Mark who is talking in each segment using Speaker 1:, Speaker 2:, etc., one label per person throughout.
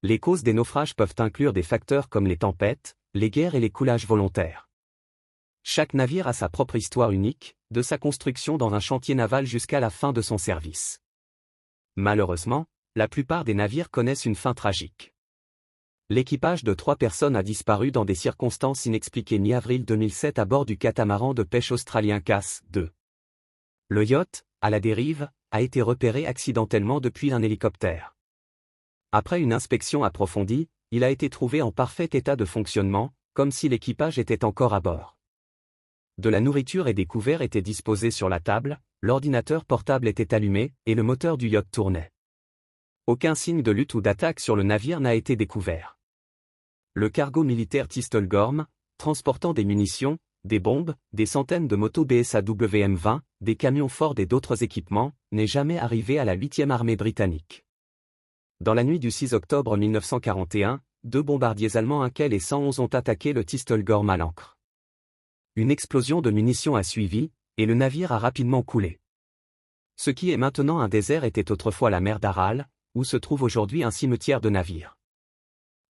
Speaker 1: Les causes des naufrages peuvent inclure des facteurs comme les tempêtes, les guerres et les coulages volontaires. Chaque navire a sa propre histoire unique, de sa construction dans un chantier naval jusqu'à la fin de son service. Malheureusement, la plupart des navires connaissent une fin tragique. L'équipage de 3 personnes a disparu dans des circonstances inexpliquées mi-avril 2007 à bord du catamaran de pêche australien Cass 2. Le yacht, à la dérive, a été repéré accidentellement depuis un hélicoptère. Après une inspection approfondie, il a été trouvé en parfait état de fonctionnement, comme si l'équipage était encore à bord. De la nourriture et des couverts étaient disposés sur la table, l'ordinateur portable était allumé, et le moteur du yacht tournait. Aucun signe de lutte ou d'attaque sur le navire n'a été découvert. Le cargo militaire Thistle-Gorm, transportant des munitions, des bombes, des centaines de motos BSAWM-20, des camions Ford et d'autres équipements, n'est jamais arrivé à la 8e armée britannique. Dans la nuit du 6 octobre 1941, 2 bombardiers allemands Heinkel et 111 ont attaqué le Thistle-Gorm à l'ancre. Une explosion de munitions a suivi, et le navire a rapidement coulé. Ce qui est maintenant un désert était autrefois la mer d'Aral, où se trouve aujourd'hui un cimetière de navires.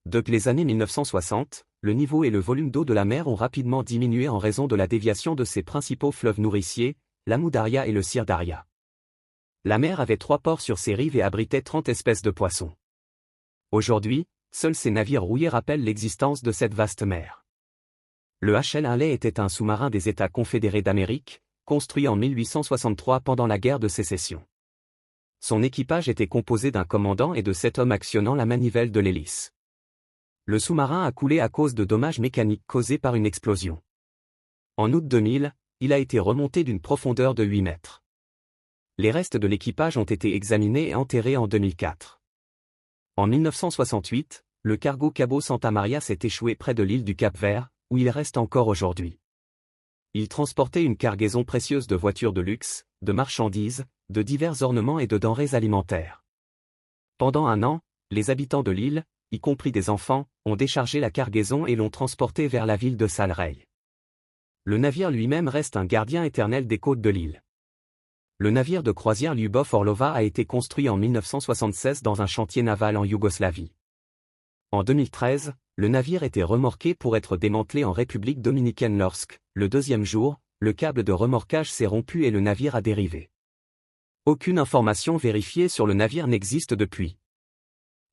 Speaker 1: Depuis les années 1960, le niveau et le volume d'eau de la mer ont rapidement diminué en raison de la déviation de ses principaux fleuves nourriciers, l'Amu Darya et le Sir Darya. La mer avait 3 ports sur ses rives et abritait 30 espèces de poissons. Aujourd'hui, seuls ces navires rouillés rappellent l'existence de cette vaste mer. Le HL Hinley était un sous-marin des États confédérés d'Amérique, construit en 1863 pendant la guerre de sécession. Son équipage était composé d'un commandant et de 7 hommes actionnant la manivelle de l'hélice. Le sous-marin a coulé à cause de dommages mécaniques causés par une explosion. En août 2000, il a été remonté d'une profondeur de 8 mètres. Les restes de l'équipage ont été examinés et enterrés en 2004. En 1968, le cargo Cabo Santa Maria s'est échoué près de l'île du Cap-Vert, où il reste encore aujourd'hui. Il transportait une cargaison précieuse de voitures de luxe, de marchandises, de divers ornements et de denrées alimentaires. Pendant un an, les habitants de l'île, y compris des enfants, ont déchargé la cargaison et l'ont transportée vers la ville de Salrey. Le navire lui-même reste un gardien éternel des côtes de l'île. Le navire de croisière Lyubov Orlova a été construit en 1976 dans un chantier naval en Yougoslavie. En 2013, le navire était remorqué pour être démantelé en République dominicaine lorsque, le 2e jour, le câble de remorquage s'est rompu et le navire a dérivé. Aucune information vérifiée sur le navire n'existe depuis.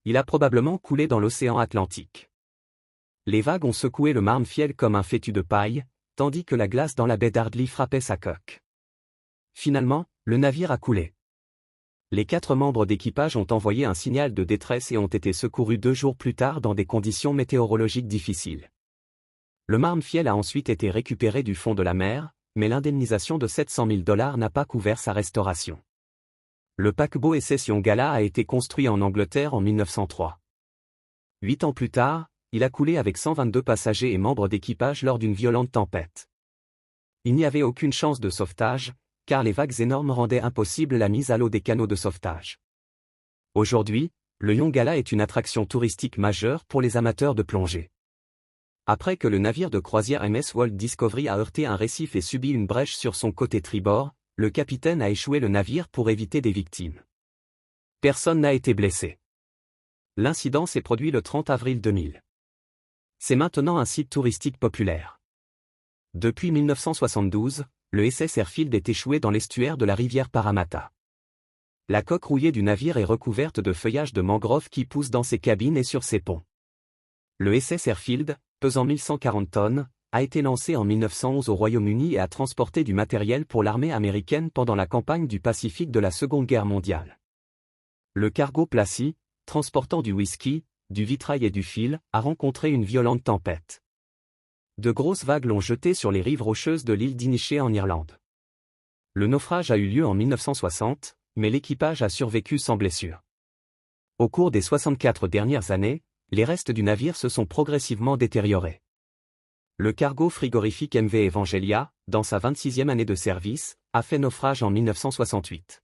Speaker 1: Il a probablement coulé dans l'océan Atlantique. Les vagues ont secoué le Marne Fiel comme un fétu de paille, tandis que la glace dans la baie d'Ardley frappait sa coque. Finalement, le navire a coulé. Les 4 membres d'équipage ont envoyé un signal de détresse et ont été secourus 2 jours plus tard dans des conditions météorologiques difficiles. Le Marne Fiel a ensuite été récupéré du fond de la mer, mais l'indemnisation de $700 000 n'a pas couvert sa restauration. Le paquebot SS Yongala a été construit en Angleterre en 1903. 8 ans plus tard, il a coulé avec 122 passagers et membres d'équipage lors d'une violente tempête. Il n'y avait aucune chance de sauvetage, car les vagues énormes rendaient impossible la mise à l'eau des canaux de sauvetage. Aujourd'hui, le Yongala est une attraction touristique majeure pour les amateurs de plongée. Après que le navire de croisière MS World Discovery a heurté un récif et subi une brèche sur son côté tribord, le capitaine a échoué le navire pour éviter des victimes. Personne n'a été blessé. L'incident s'est produit le 30 avril 2000. C'est maintenant un site touristique populaire. Depuis 1972, le SS Airfield est échoué dans l'estuaire de la rivière Parramatta. La coque rouillée du navire est recouverte de feuillage de mangrove qui pousse dans ses cabines et sur ses ponts. Le SS Airfield, pesant 1140 tonnes, a été lancé en 1911 au Royaume-Uni et a transporté du matériel pour l'armée américaine pendant la campagne du Pacifique de la Seconde Guerre mondiale. Le cargo Plassey, transportant du whisky, du vitrail et du fil, a rencontré une violente tempête. De grosses vagues l'ont jeté sur les rives rocheuses de l'île d'Inishay en Irlande. Le naufrage a eu lieu en 1960, mais l'équipage a survécu sans blessure. Au cours des 64 dernières années, les restes du navire se sont progressivement détériorés. Le cargo frigorifique MV Evangelia, dans sa 26e année de service, a fait naufrage en 1968.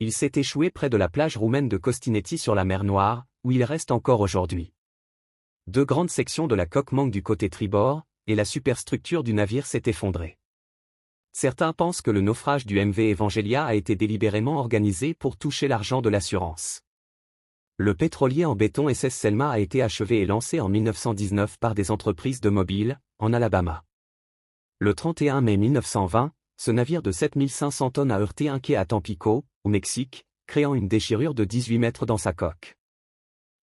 Speaker 1: Il s'est échoué près de la plage roumaine de Costinetti sur la mer Noire, où il reste encore aujourd'hui. 2 grandes sections de la coque manquent du côté tribord, et la superstructure du navire s'est effondrée. Certains pensent que le naufrage du MV Evangelia a été délibérément organisé pour toucher l'argent de l'assurance. Le pétrolier en béton SS Selma a été achevé et lancé en 1919 par des entreprises de Mobile, en Alabama. Le 31 mai 1920, ce navire de 7500 tonnes a heurté un quai à Tampico, au Mexique, créant une déchirure de 18 mètres dans sa coque.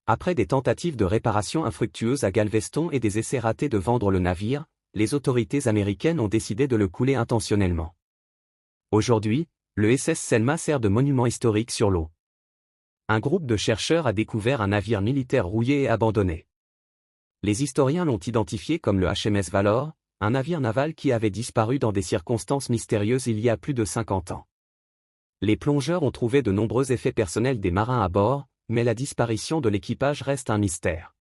Speaker 1: Après des tentatives de réparation infructueuses à Galveston et des essais ratés de vendre le navire, les autorités américaines ont décidé de le couler intentionnellement. Aujourd'hui, le SS Selma sert de monument historique sur l'eau. Un groupe de chercheurs a découvert un navire militaire rouillé et abandonné. Les historiens l'ont identifié comme le HMS Valor, un navire naval qui avait disparu dans des circonstances mystérieuses il y a plus de 50 ans. Les plongeurs ont trouvé de nombreux effets personnels des marins à bord, mais la disparition de l'équipage reste un mystère.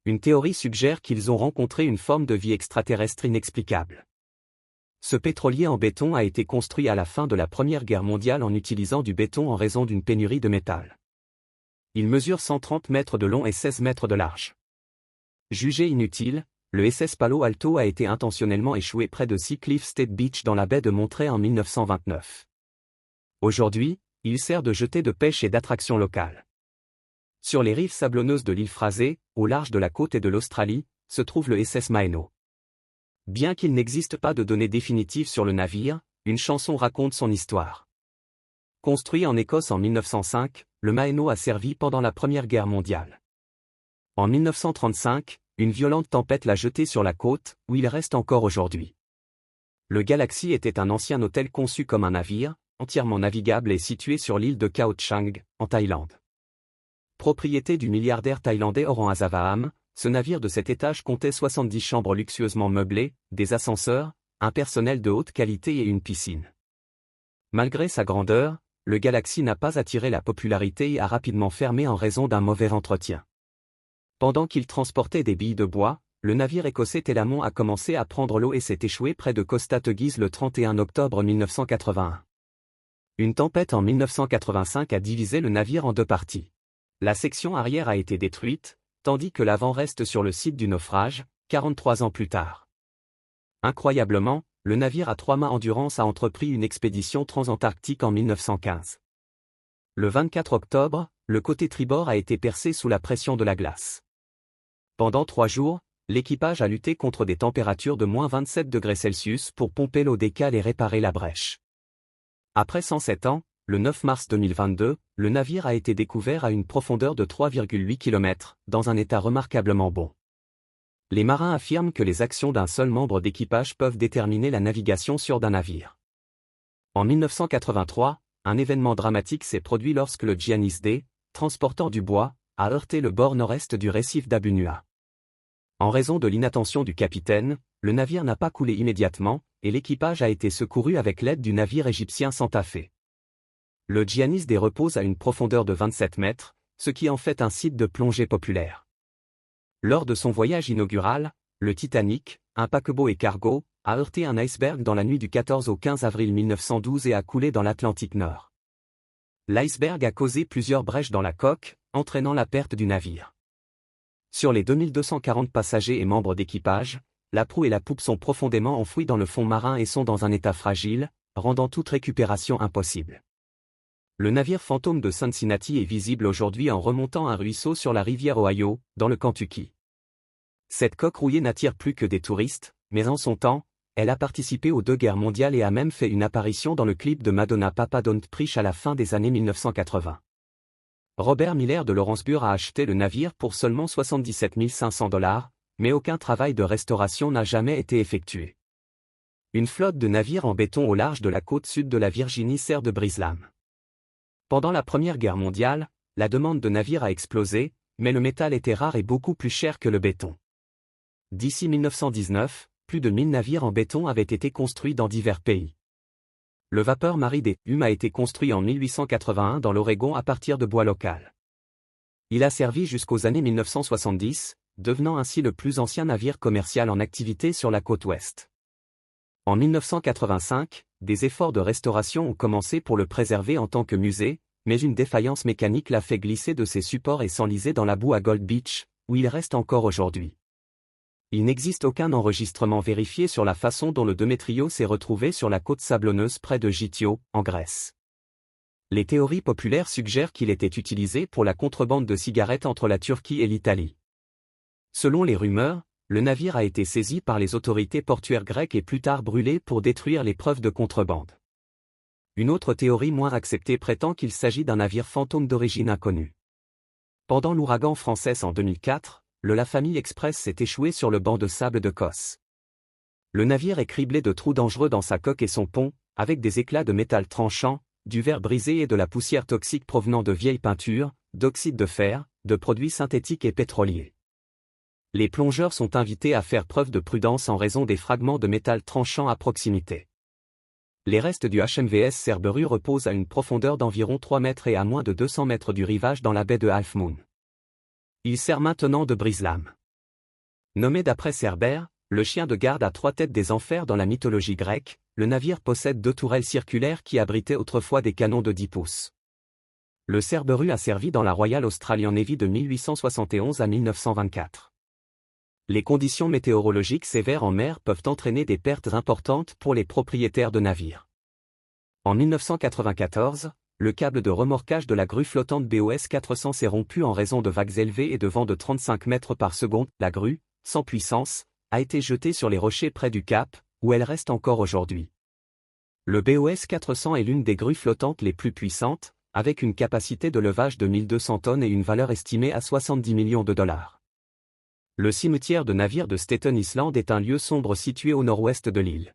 Speaker 1: Une théorie suggère qu'ils ont rencontré une forme de vie extraterrestre inexplicable. Ce pétrolier en béton a été construit à la fin de la Première Guerre mondiale en utilisant du béton en raison d'une pénurie de métal. Il mesure 130 mètres de long et 16 mètres de large. Jugé inutile, le SS Palo Alto a été intentionnellement échoué près de Sea Cliff State Beach dans la baie de Monterey en 1929. Aujourd'hui, il sert de jetée de pêche et d'attraction locale. Sur les rives sablonneuses de l'île Frasé, au large de la côte et de l'Australie, se trouve le SS Maeno. Bien qu'il n'existe pas de données définitives sur le navire, une chanson raconte son histoire. Construit en Écosse en 1905, le Maeno a servi pendant la Première Guerre mondiale. En 1935, une violente tempête l'a jeté sur la côte, où il reste encore aujourd'hui. Le Galaxy était un ancien hôtel conçu comme un navire, entièrement navigable et situé sur l'île de Khao Chang, en Thaïlande. Propriété du milliardaire thaïlandais Orang Azavaham, ce navire de 7 étages comptait 70 chambres luxueusement meublées, des ascenseurs, un personnel de haute qualité et une piscine. Malgré sa grandeur, le Galaxy n'a pas attiré la popularité et a rapidement fermé en raison d'un mauvais entretien. Pendant qu'il transportait des billes de bois, le navire écossais Telamon a commencé à prendre l'eau et s'est échoué près de Costa Teguise le 31 octobre 1981. Une tempête en 1985 a divisé le navire en deux parties. La section arrière a été détruite, tandis que l'avant reste sur le site du naufrage, 43 ans plus tard. Incroyablement, le navire à 3 mâts Endurance a entrepris une expédition transantarctique en 1915. Le 24 octobre, le côté tribord a été percé sous la pression de la glace. Pendant 3 jours, l'équipage a lutté contre des températures de moins 27 degrés Celsius pour pomper l'eau des cales et réparer la brèche. Après 107 ans, le 9 mars 2022, le navire a été découvert à une profondeur de 3,8 km, dans un état remarquablement bon. Les marins affirment que les actions d'un seul membre d'équipage peuvent déterminer la navigation sûre d'un navire. En 1983, un événement dramatique s'est produit lorsque le Giannis D, transportant du bois, a heurté le bord nord-est du récif d'Abu Nua. En raison de l'inattention du capitaine, le navire n'a pas coulé immédiatement, et l'équipage a été secouru avec l'aide du navire égyptien Santa Fe. Le Giannis D repose à une profondeur de 27 mètres, ce qui en fait un site de plongée populaire. Lors de son voyage inaugural, le Titanic, un paquebot et cargo, a heurté un iceberg dans la nuit du 14 au 15 avril 1912 et a coulé dans l'Atlantique Nord. L'iceberg a causé plusieurs brèches dans la coque, entraînant la perte du navire. Sur les 2240 passagers et membres d'équipage, la proue et la poupe sont profondément enfouies dans le fond marin et sont dans un état fragile, rendant toute récupération impossible. Le navire fantôme de Cincinnati est visible aujourd'hui en remontant un ruisseau sur la rivière Ohio, dans le Kentucky. Cette coque rouillée n'attire plus que des touristes, mais en son temps, elle a participé aux 2 guerres mondiales et a même fait une apparition dans le clip de Madonna Papa Don't Preach à la fin des années 1980. Robert Miller de Lawrenceburg a acheté le navire pour seulement 77 500 $, mais aucun travail de restauration n'a jamais été effectué. Une flotte de navires en béton au large de la côte sud de la Virginie sert de brise-lames. Pendant la Première Guerre mondiale, la demande de navires a explosé, mais le métal était rare et beaucoup plus cher que le béton. D'ici 1919, plus de 1000 navires en béton avaient été construits dans divers pays. Le vapeur Marie des Humes a été construit en 1881 dans l'Oregon à partir de bois local. Il a servi jusqu'aux années 1970, devenant ainsi le plus ancien navire commercial en activité sur la côte ouest. En 1985, des efforts de restauration ont commencé pour le préserver en tant que musée, mais une défaillance mécanique l'a fait glisser de ses supports et s'enliser dans la boue à Gold Beach, où il reste encore aujourd'hui. Il n'existe aucun enregistrement vérifié sur la façon dont le Demetrio s'est retrouvé sur la côte sablonneuse près de Gitio, en Grèce. Les théories populaires suggèrent qu'il était utilisé pour la contrebande de cigarettes entre la Turquie et l'Italie. Selon les rumeurs, le navire a été saisi par les autorités portuaires grecques et plus tard brûlé pour détruire les preuves de contrebande. Une autre théorie moins acceptée prétend qu'il s'agit d'un navire fantôme d'origine inconnue. Pendant l'ouragan Frances en 2004, le La Famille Express s'est échoué sur le banc de sable de Kos. Le navire est criblé de trous dangereux dans sa coque et son pont, avec des éclats de métal tranchant, du verre brisé et de la poussière toxique provenant de vieilles peintures, d'oxyde de fer, de produits synthétiques et pétroliers. Les plongeurs sont invités à faire preuve de prudence en raison des fragments de métal tranchant à proximité. Les restes du HMVS Cerberus reposent à une profondeur d'environ 3 mètres et à moins de 200 mètres du rivage dans la baie de Half Moon. Il sert maintenant de brise-lames. Nommé d'après Cerbère, le chien de garde à 3 têtes des enfers dans la mythologie grecque, le navire possède 2 tourelles circulaires qui abritaient autrefois des canons de 10 pouces. Le Cerberus a servi dans la Royal Australian Navy de 1871 à 1924. Les conditions météorologiques sévères en mer peuvent entraîner des pertes importantes pour les propriétaires de navires. En 1994, le câble de remorquage de la grue flottante BOS 400 s'est rompu en raison de vagues élevées et de vents de 35 mètres par seconde. La grue, sans puissance, a été jetée sur les rochers près du cap, où elle reste encore aujourd'hui. Le BOS 400 est l'une des grues flottantes les plus puissantes, avec une capacité de levage de 1200 tonnes et une valeur estimée à 70 millions de dollars. Le cimetière de navires de Staten Island est un lieu sombre situé au nord-ouest de l'île.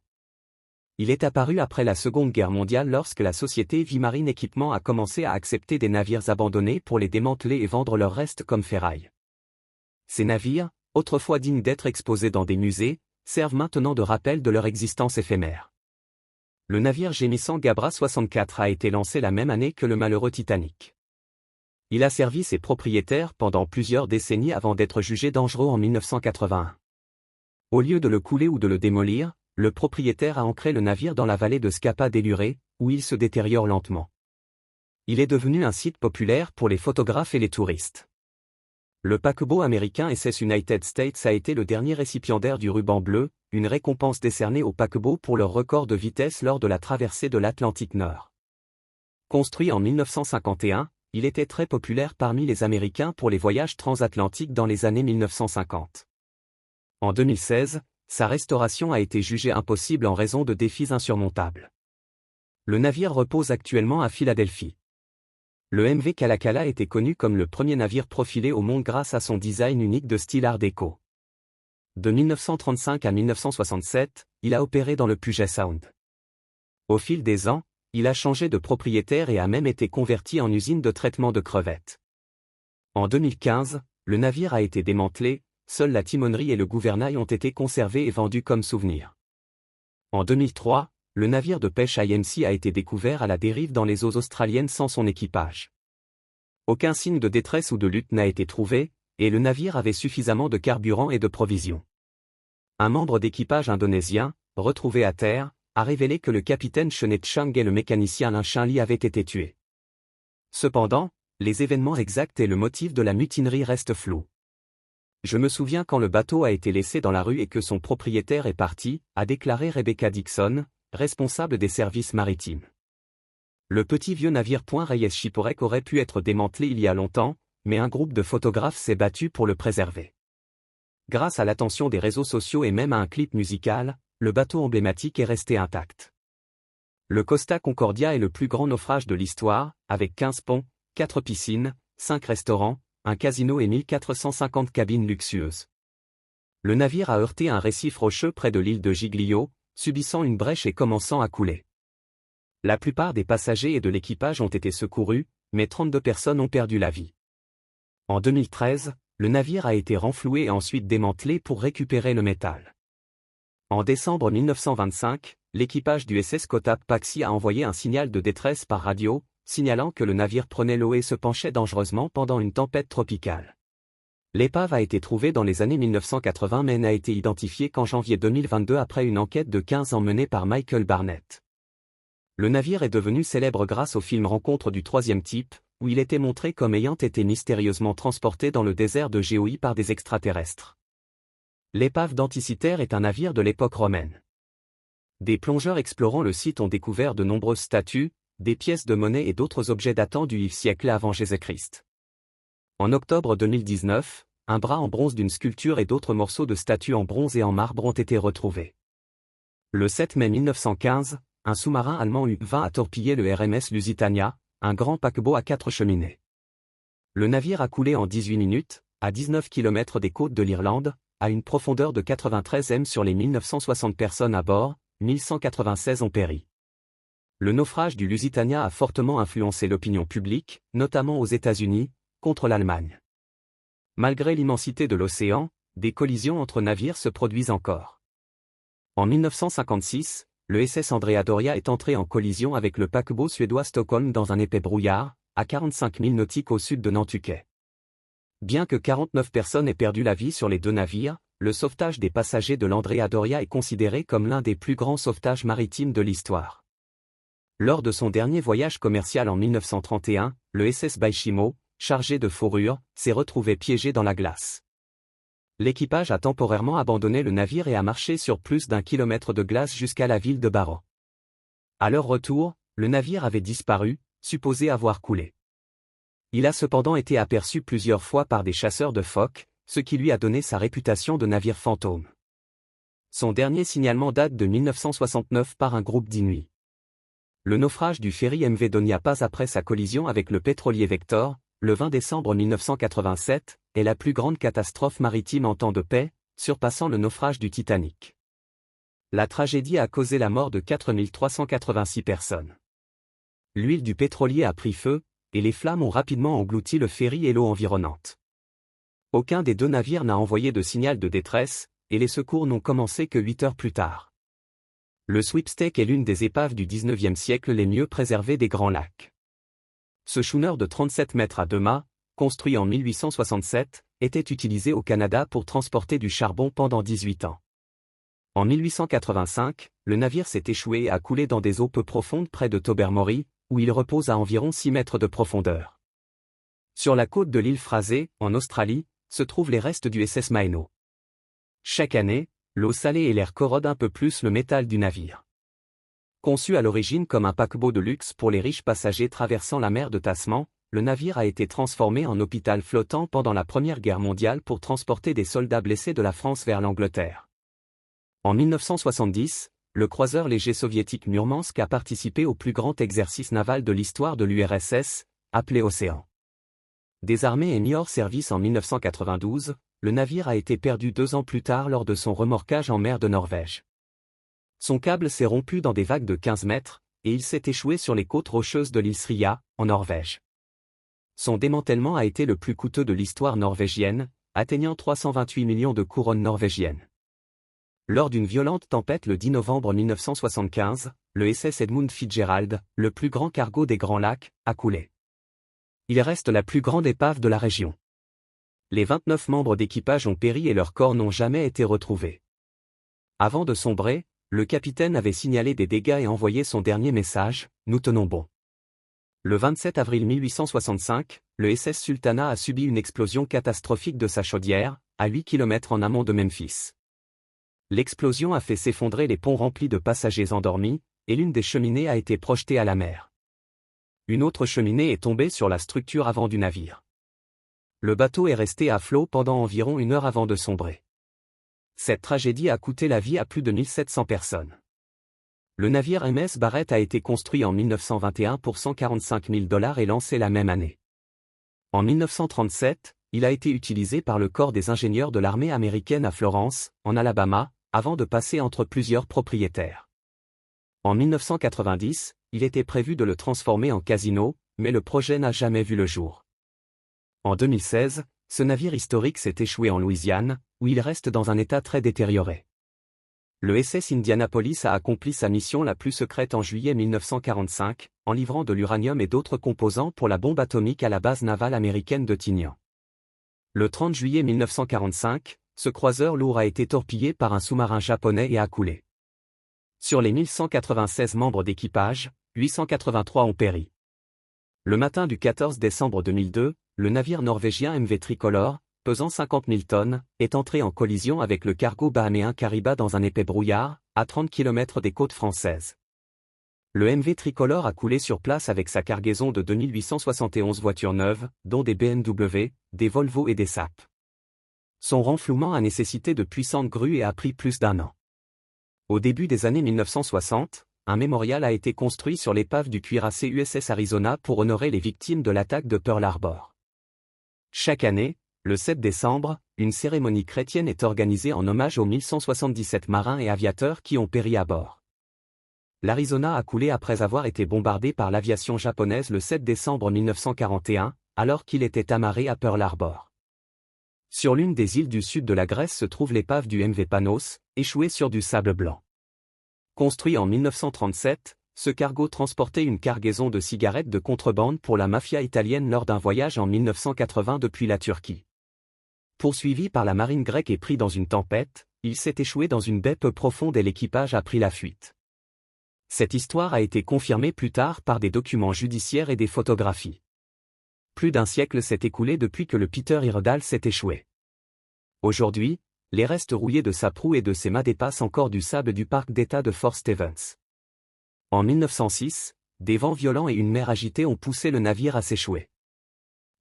Speaker 1: Il est apparu après la Seconde Guerre mondiale lorsque la société V-Marine Equipment a commencé à accepter des navires abandonnés pour les démanteler et vendre leurs restes comme ferraille. Ces navires, autrefois dignes d'être exposés dans des musées, servent maintenant de rappel de leur existence éphémère. Le navire gémissant Gabra 64 a été lancé la même année que le malheureux Titanic. Il a servi ses propriétaires pendant plusieurs décennies avant d'être jugé dangereux en 1981. Au lieu de le couler ou de le démolir, le propriétaire a ancré le navire dans la vallée de Scapa d'Ellure, où il se détériore lentement. Il est devenu un site populaire pour les photographes et les touristes. Le paquebot américain SS United States a été le dernier récipiendaire du ruban bleu, une récompense décernée aux paquebots pour leur record de vitesse lors de la traversée de l'Atlantique Nord. Construit en 1951, il était très populaire parmi les Américains pour les voyages transatlantiques dans les années 1950. En 2016, sa restauration a été jugée impossible en raison de défis insurmontables. Le navire repose actuellement à Philadelphie. Le MV Kalakala était connu comme le premier navire profilé au monde grâce à son design unique de style art déco. De 1935 à 1967, il a opéré dans le Puget Sound. Au fil des ans, il a changé de propriétaire et a même été converti en usine de traitement de crevettes. En 2015, le navire a été démantelé, seule la timonerie et le gouvernail ont été conservés et vendus comme souvenirs. En 2003, le navire de pêche IMC a été découvert à la dérive dans les eaux australiennes sans son équipage. Aucun signe de détresse ou de lutte n'a été trouvé, et le navire avait suffisamment de carburant et de provisions. Un membre d'équipage indonésien, retrouvé à terre, a révélé que le capitaine Chenet Chang et le mécanicien Lin Chinli avaient été tués. Cependant, les événements exacts et le motif de la mutinerie restent flous. Je me souviens quand le bateau a été laissé dans la rue et que son propriétaire est parti, a déclaré Rebecca Dixon, responsable des services maritimes. Le petit vieux navire Reyes Shipwreck aurait pu être démantelé il y a longtemps, mais un groupe de photographes s'est battu pour le préserver. Grâce à l'attention des réseaux sociaux et même à un clip musical, le bateau emblématique est resté intact. Le Costa Concordia est le plus grand naufrage de l'histoire, avec 15 ponts, 4 piscines, 5 restaurants, un casino et 1450 cabines luxueuses. Le navire a heurté un récif rocheux près de l'île de Giglio, subissant une brèche et commençant à couler. La plupart des passagers et de l'équipage ont été secourus, mais 32 personnes ont perdu la vie. En 2013, le navire a été renfloué et ensuite démantelé pour récupérer le métal. En décembre 1925, l'équipage du SS Kotap Paxi a envoyé un signal de détresse par radio, signalant que le navire prenait l'eau et se penchait dangereusement pendant une tempête tropicale. L'épave a été trouvée dans les années 1980 mais n'a été identifiée qu'en janvier 2022 après une enquête de 15 ans menée par Michael Barnett. Le navire est devenu célèbre grâce au film Rencontre du troisième type, où il était montré comme ayant été mystérieusement transporté dans le désert de Géoï par des extraterrestres. L'épave d'Anticythère est un navire de l'époque romaine. Des plongeurs explorant le site ont découvert de nombreuses statues, des pièces de monnaie et d'autres objets datant du Ve siècle avant Jésus-Christ. En octobre 2019, un bras en bronze d'une sculpture et d'autres morceaux de statues en bronze et en marbre ont été retrouvés. Le 7 mai 1915, un sous-marin allemand U-20 a torpillé le RMS Lusitania, un grand paquebot à 4 cheminées. Le navire a coulé en 18 minutes, à 19 km des côtes de l'Irlande, à une profondeur de 93 m sur les 1960 personnes à bord, 1196 ont péri. Le naufrage du Lusitania a fortement influencé l'opinion publique, notamment aux États-Unis, contre l'Allemagne. Malgré l'immensité de l'océan, des collisions entre navires se produisent encore. En 1956, le SS Andrea Doria est entré en collision avec le paquebot suédois Stockholm dans un épais brouillard, à 45 milles nautiques au sud de Nantucket. Bien que 49 personnes aient perdu la vie sur les deux navires, le sauvetage des passagers de l'Andrea Doria est considéré comme l'un des plus grands sauvetages maritimes de l'histoire. Lors de son dernier voyage commercial en 1931, le SS Baishimo, chargé de fourrure, s'est retrouvé piégé dans la glace. L'équipage a temporairement abandonné le navire et a marché sur plus d'1 kilomètre de glace jusqu'à la ville de Barrow. À leur retour, le navire avait disparu, supposé avoir coulé. Il a cependant été aperçu plusieurs fois par des chasseurs de phoques, ce qui lui a donné sa réputation de navire fantôme. Son dernier signalement date de 1969 par un groupe d'Inuits. Le naufrage du ferry MV Donia pas après sa collision avec le pétrolier Vector, le 20 décembre 1987, est la plus grande catastrophe maritime en temps de paix, surpassant le naufrage du Titanic. La tragédie a causé la mort de 4386 personnes. L'huile du pétrolier a pris feu, et les flammes ont rapidement englouti le ferry et l'eau environnante. Aucun des deux navires n'a envoyé de signal de détresse, et les secours n'ont commencé que 8 heures plus tard. Le Sweepstake est l'une des épaves du XIXe siècle les mieux préservées des Grands Lacs. Ce schooner de 37 mètres à 2 mâts, construit en 1867, était utilisé au Canada pour transporter du charbon pendant 18 ans. En 1885, le navire s'est échoué et a coulé dans des eaux peu profondes près de Tobermory, où il repose à environ 6 mètres de profondeur. Sur la côte de l'île Fraser, en Australie, se trouvent les restes du SS Maeno. Chaque année, l'eau salée et l'air corrodent un peu plus le métal du navire. Conçu à l'origine comme un paquebot de luxe pour les riches passagers traversant la mer de Tasman, le navire a été transformé en hôpital flottant pendant la Première Guerre mondiale pour transporter des soldats blessés de la France vers l'Angleterre. En 1970, le croiseur léger soviétique Murmansk a participé au plus grand exercice naval de l'histoire de l'URSS, appelé Océan. Désarmé et mis hors service en 1992, le navire a été perdu 2 ans plus tard lors de son remorquage en mer de Norvège. Son câble s'est rompu dans des vagues de 15 mètres, et il s'est échoué sur les côtes rocheuses de l'île Sria, en Norvège. Son démantèlement a été le plus coûteux de l'histoire norvégienne, atteignant 328 millions de couronnes norvégiennes. Lors d'une violente tempête le 10 novembre 1975, le SS Edmund Fitzgerald, le plus grand cargo des Grands Lacs, a coulé. Il reste la plus grande épave de la région. Les 29 membres d'équipage ont péri et leurs corps n'ont jamais été retrouvés. Avant de sombrer, le capitaine avait signalé des dégâts et envoyé son dernier message, « Nous tenons bon ». Le 27 avril 1865, le SS Sultana a subi une explosion catastrophique de sa chaudière, à 8 km en amont de Memphis. L'explosion a fait s'effondrer les ponts remplis de passagers endormis, et l'une des cheminées a été projetée à la mer. Une autre cheminée est tombée sur la structure avant du navire. Le bateau est resté à flot pendant environ 1 heure avant de sombrer. Cette tragédie a coûté la vie à plus de 1700 personnes. Le navire MS Barrett a été construit en 1921 pour $145 000 et lancé la même année. En 1937, il a été utilisé par le corps des ingénieurs de l'armée américaine à Florence, en Alabama, avant de passer entre plusieurs propriétaires. En 1990, il était prévu de le transformer en casino, mais le projet n'a jamais vu le jour. En 2016, ce navire historique s'est échoué en Louisiane, où il reste dans un état très détérioré. Le SS Indianapolis a accompli sa mission la plus secrète en juillet 1945, en livrant de l'uranium et d'autres composants pour la bombe atomique à la base navale américaine de Tinian. Le 30 juillet 1945, ce croiseur lourd a été torpillé par un sous-marin japonais et a coulé. Sur les 1196 membres d'équipage, 883 ont péri. Le matin du 14 décembre 2002, le navire norvégien MV Tricolor, pesant 50 000 tonnes, est entré en collision avec le cargo bahaméen Kariba dans un épais brouillard, à 30 km des côtes françaises. Le MV Tricolore a coulé sur place avec sa cargaison de 2871 voitures neuves, dont des BMW, des Volvo et des Saab. Son renflouement a nécessité de puissantes grues et a pris plus d'1 an. Au début des années 1960, un mémorial a été construit sur l'épave du cuirassé USS Arizona pour honorer les victimes de l'attaque de Pearl Harbor. Chaque année, le 7 décembre, une cérémonie chrétienne est organisée en hommage aux 1177 marins et aviateurs qui ont péri à bord. L'Arizona a coulé après avoir été bombardé par l'aviation japonaise le 7 décembre 1941, alors qu'il était amarré à Pearl Harbor. Sur l'une des îles du sud de la Grèce se trouve l'épave du MV Panos, échouée sur du sable blanc. Construit en 1937, ce cargo transportait une cargaison de cigarettes de contrebande pour la mafia italienne lors d'un voyage en 1980 depuis la Turquie. Poursuivi par la marine grecque et pris dans une tempête, il s'est échoué dans une baie peu profonde et l'équipage a pris la fuite. Cette histoire a été confirmée plus tard par des documents judiciaires et des photographies. Plus d'un siècle s'est écoulé depuis que le Peter Iredale s'est échoué. Aujourd'hui, les restes rouillés de sa proue et de ses mâts dépassent encore du sable du parc d'État de Fort Stevens. En 1906, des vents violents et une mer agitée ont poussé le navire à s'échouer.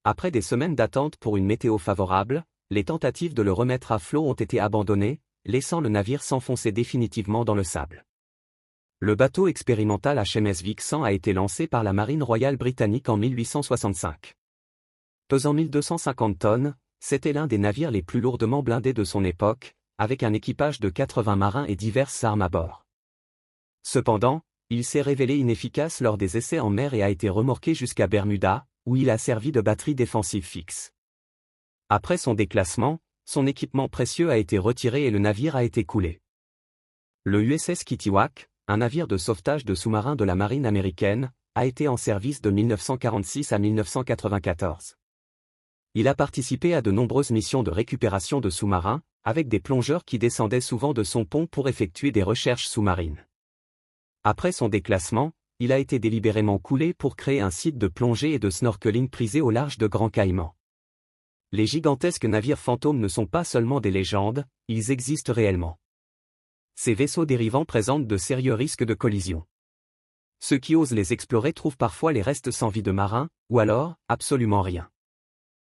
Speaker 1: Après des semaines d'attente pour une météo favorable, les tentatives de le remettre à flot ont été abandonnées, laissant le navire s'enfoncer définitivement dans le sable. Le bateau expérimental HMS Vixen a été lancé par la Marine royale britannique en 1865. Pesant 1250 tonnes, c'était l'un des navires les plus lourdement blindés de son époque, avec un équipage de 80 marins et diverses armes à bord. Cependant, il s'est révélé inefficace lors des essais en mer et a été remorqué jusqu'à Bermuda, où il a servi de batterie défensive fixe. Après son déclassement, son équipement précieux a été retiré et le navire a été coulé. Le USS Kittiwake, un navire de sauvetage de sous-marins de la marine américaine, a été en service de 1946 à 1994. Il a participé à de nombreuses missions de récupération de sous-marins, avec des plongeurs qui descendaient souvent de son pont pour effectuer des recherches sous-marines. Après son déclassement, il a été délibérément coulé pour créer un site de plongée et de snorkeling prisé au large de Grand Caïman. Les gigantesques navires fantômes ne sont pas seulement des légendes, ils existent réellement. Ces vaisseaux dérivants présentent de sérieux risques de collision. Ceux qui osent les explorer trouvent parfois les restes sans vie de marins, ou alors, absolument rien.